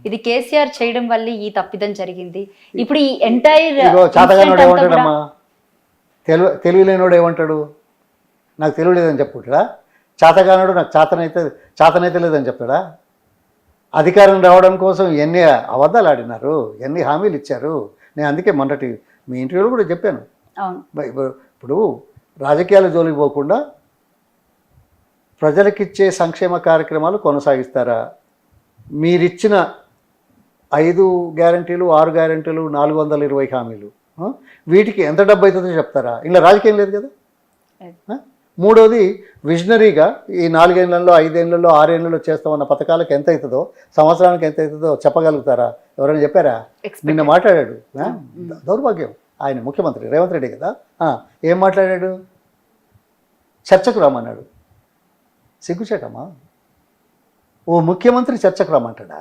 ఇది కేసీఆర్ చేయడం వల్ల ఈ తప్పిదం జరిగింది. ఇప్పుడు ఈ ఎంటైర్ చాతగానోడు ఏమంటాడమ్మా, తెలివి లేనోడు ఏమంటాడు, నాకు తెలివి లేదని చెప్పుకుంటాడా? చాతగానోడు నాకు చాతనైతే లేదని చెప్తాడా? అధికారం రావడం కోసం ఎన్ని అబద్ధాలు ఆడినారు, ఎన్ని హామీలు ఇచ్చారు. నేను అందుకే మొన్నటి మీ ఇంటర్వ్యూలో కూడా చెప్పాను. ఇప్పుడు రాజకీయాల జోలికి పోకుండా ప్రజలకిచ్చే సంక్షేమ కార్యక్రమాలు కొనసాగిస్తారా? మీరిచ్చిన 5 గ్యారంటీలు, 6 గ్యారంటీలు, 420 హామీలు, వీటికి ఎంత డబ్బు అవుతుందో చెప్తారా? ఇలా రాజకీయం లేదు కదా. మూడోది, విజనరీగా ఈ 4 ఏళ్లలో, 5 ఏళ్లలో, 6 ఏళ్లలో చేస్తామన్న పథకాలకు ఎంత అవుతుందో, సంవత్సరానికి ఎంత అవుతుందో చెప్పగలుగుతారా? ఎవరైనా చెప్పారా? నిన్న మాట్లాడాడు. దౌర్భాగ్యం, ఆయన ముఖ్యమంత్రి రేవంత్ రెడ్డి కదా. ఏం మాట్లాడాడు? చర్చకు రమ్మన్నాడు. సిగ్గుచేటమ్మా, ఓ ముఖ్యమంత్రి చర్చకు రమ్మంటాడా?